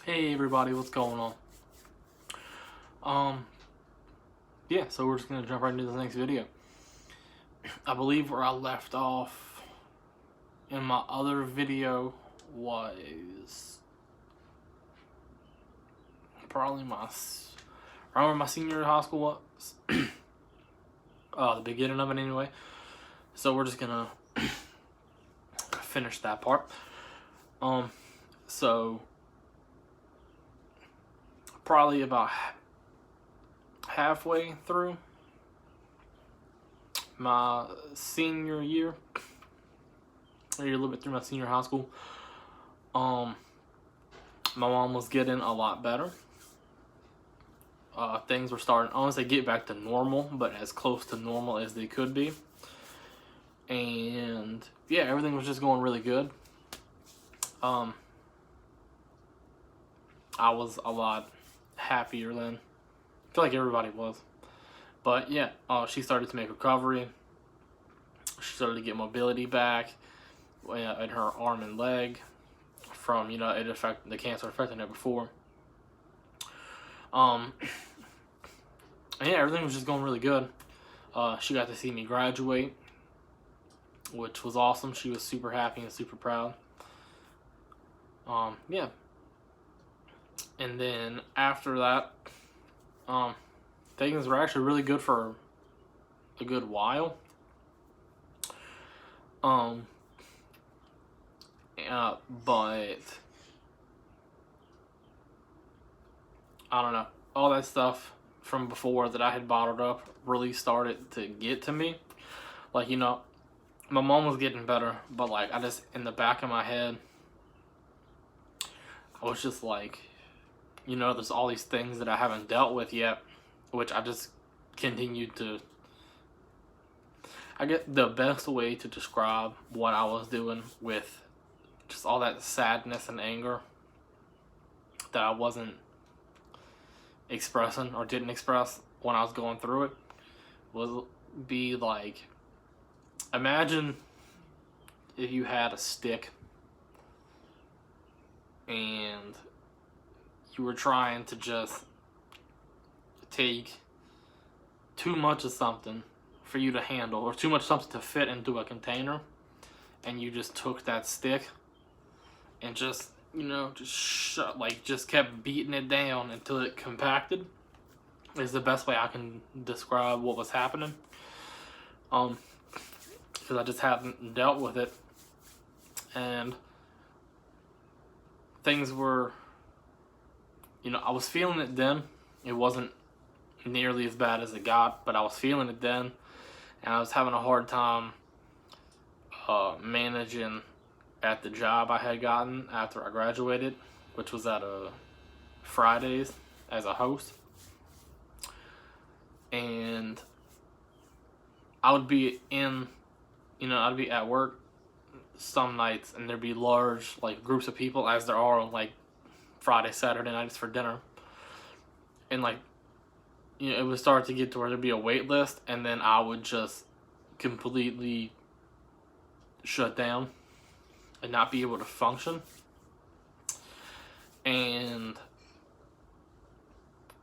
Hey everybody, what's going on? Um, yeah, so we're just gonna jump right into the next video. I believe where I left off in my other video was probably around where my senior year of high school was. The beginning of it anyway. So we're just gonna finish that part. So probably about halfway through my senior year, maybe a little bit through my senior high school, my mom was getting a lot better. Things were starting, I don't want to say get back to normal, but as close to normal as they could be. And yeah, everything was just going really good. I was a lot happier then. I feel like everybody was. But yeah, she started to make recovery. She started to get mobility back in her arm and leg from, the cancer affecting it before. And yeah, everything was just going really good. She got to see me graduate, which was awesome. She was super happy and super proud. Yeah. And then after that, things were actually really good for a good while. But I don't know. All that stuff from before that I had bottled up really started to get to me. Like, my mom was getting better, but like I just, in the back of my head, I was just like, there's all these things that I haven't dealt with yet, which I just continued to. I get the best way to describe what I was doing with just all that sadness and anger that I wasn't expressing or didn't express when I was going through it was be like, imagine if you had a stick and you were trying to just take too much of something for you to handle, or too much something to fit into a container, and you just took that stick and just just kept beating it down until it compacted, is the best way I can describe what was happening. Because I just hadn't dealt with it, and things were, I was feeling it then. It wasn't nearly as bad as it got, but I was feeling it then, and I was having a hard time managing at the job I had gotten after I graduated, which was at Fridays as a host. And I would be I'd be at work some nights, and there'd be large groups of people, as there are on Friday, Saturday nights for dinner. And it would start to get to where there'd be a wait list, and then I would just completely shut down and not be able to function. And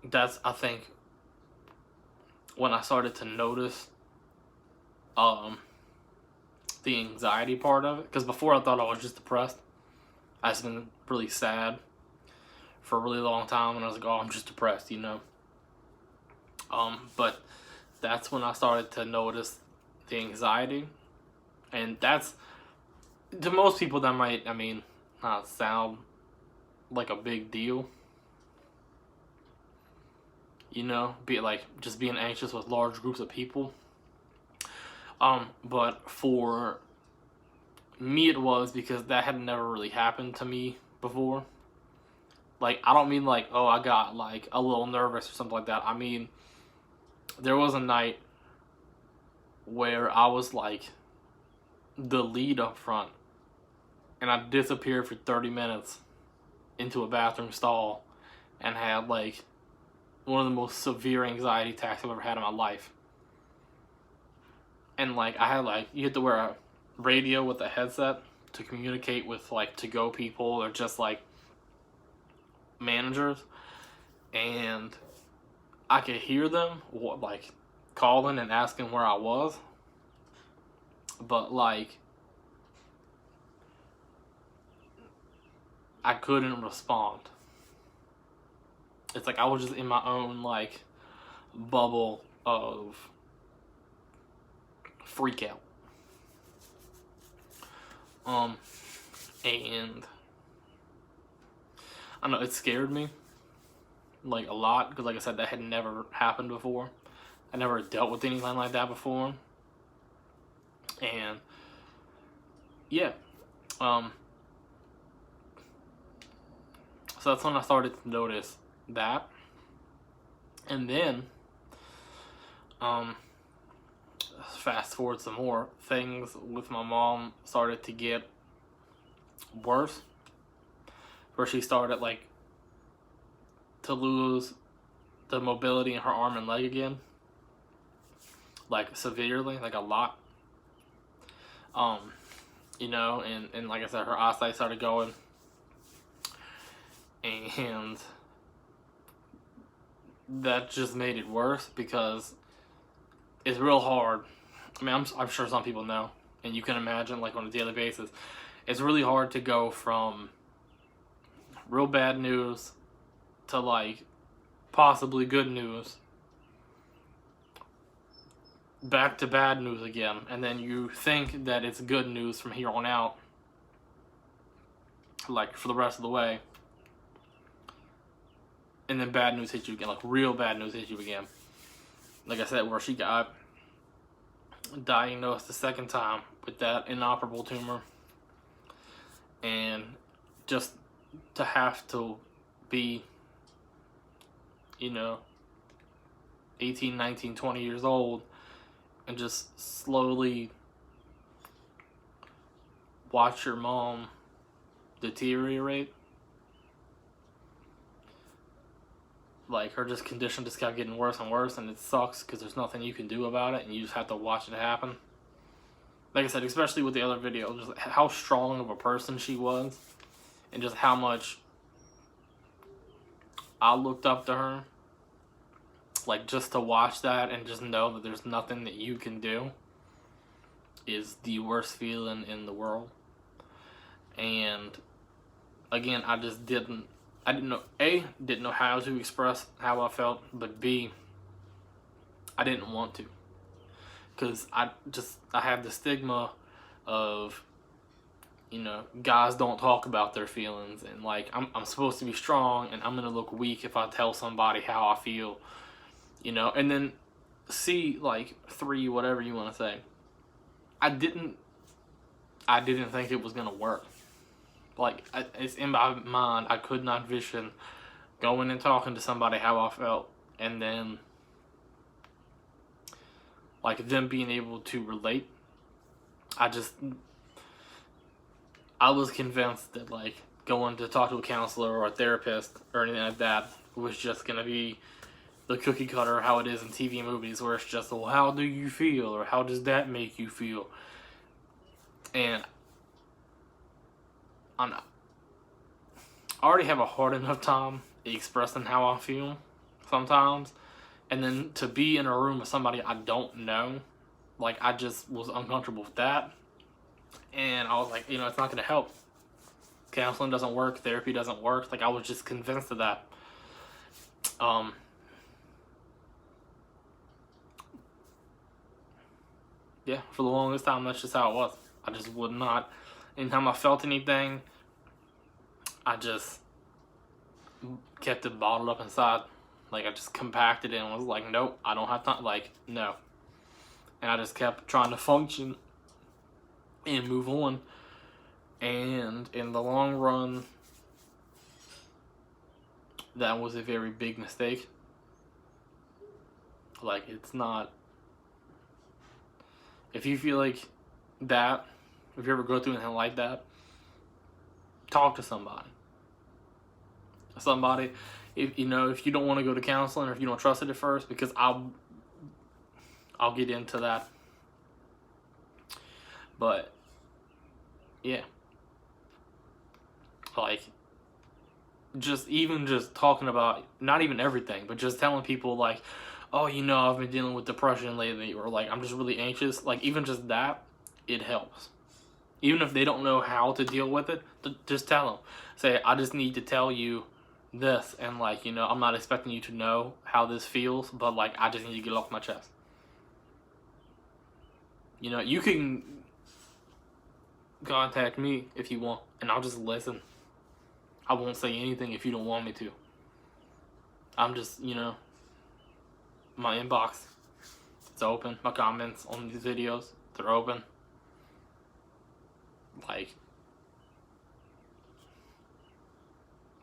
that's, I think, when I started to notice the anxiety part of it. Because before I thought I was just depressed. I was been really sad for a really long time, and I was like, oh, I'm just depressed, But that's when I started to notice the anxiety. And that's, to most people, that might, not sound like a big deal. Be just being anxious with large groups of people. But for me it was, because that had never really happened to me before. I don't mean oh, I got a little nervous or something like that. I mean, there was a night where I was the lead up front, and I disappeared for 30 minutes into a bathroom stall and had one of the most severe anxiety attacks I've ever had in my life. And I had you had to wear a radio with a headset to communicate with to-go people, or just managers, and I could hear them like calling and asking where I was, but like I couldn't respond. It's like I was just in my own like bubble of freak out. And I don't know, it scared me like a lot because, like I said, that had never happened before. I never dealt with anything like that before, and yeah, so that's when I started to notice that, and then fast forward some more, things with my mom started to get worse, where she started like to lose the mobility in her arm and leg again, like severely, like a lot. You know, and like I said, her eyesight started going, and that just made it worse because it's real hard. I mean, I'm sure some people know, and you can imagine, like on a daily basis, it's really hard to go from real bad news to like possibly good news back to bad news again, and then you think that it's good news from here on out, like for the rest of the way, and then bad news hits you again, like real bad news hits you again. Like I said, where she got diagnosed the second time with that inoperable tumor, and just to have to be, you know, 18, 19, 20 years old, and just slowly watch your mom deteriorate. Like, her just condition just kept getting worse and worse, and it sucks because there's nothing you can do about it, and you just have to watch it happen. Like I said, especially with the other video, just how strong of a person she was, and just how much I looked up to her. Like, just to watch that and just know that there's nothing that you can do is the worst feeling in the world. And again, I didn't know how to express how I felt, but B, I didn't want to, because I have the stigma of, you know, guys don't talk about their feelings, and like I'm supposed to be strong, and I'm gonna look weak if I tell somebody how I feel, you know. And then C, like 3, whatever you want to say, I didn't think it was gonna work. Like, it's in my mind, I could not vision going and talking to somebody how I felt, and then like them being able to relate. I was convinced that like going to talk to a counselor or a therapist or anything like that was just gonna be the cookie cutter, how it is in TV and movies, where it's just, well, how do you feel, or how does that make you feel? And I already have a hard enough time expressing how I feel sometimes, and then to be in a room with somebody I don't know, like, I just was uncomfortable with that. And I was like, you know, it's not going to help. Counseling doesn't work. Therapy doesn't work. Like, I was just convinced of that. Yeah, for the longest time, that's just how it was. I just would not. Anytime I felt anything, I just kept it bottled up inside. Like, I just compacted it and was like, nope, I don't have time. Like, no. And I just kept trying to function and move on. And in the long run, that was a very big mistake. Like, it's not, if you feel like that, if you ever go through anything like that, talk to somebody. If you know, if you don't want to go to counseling, or if you don't trust it at first, because I'll get into that. But yeah, like, just even just talking about not even everything, but just telling people like, oh, you know, I've been dealing with depression lately, or like I'm just really anxious. Like even just that, it helps. Even if they don't know how to deal with it, just tell them. Say, I just need to tell you this, and like, you know, I'm not expecting you to know how this feels, but like I just need to get it off my chest. You know, you can contact me if you want, and I'll just listen. I won't say anything if you don't want me to. I'm just, you know, my inbox, it's open. My comments on these videos, they're open. Like,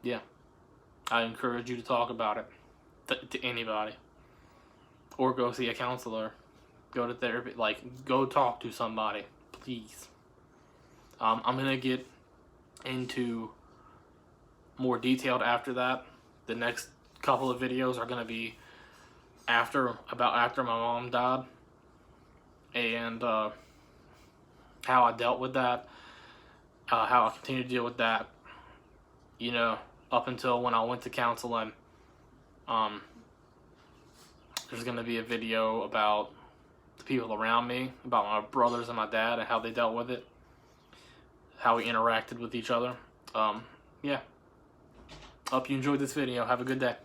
yeah, I encourage you to talk about it to anybody, or go see a counselor, go to therapy, like go talk to somebody, please. I'm gonna get into more detailed after that. The next couple of videos are gonna be after my mom died, and how I dealt with that, how I continue to deal with that, you know, up until when I went to counseling. There's going to be a video about the people around me, about my brothers and my dad, and how they dealt with it, how we interacted with each other. Yeah. Hope you enjoyed this video. Have a good day.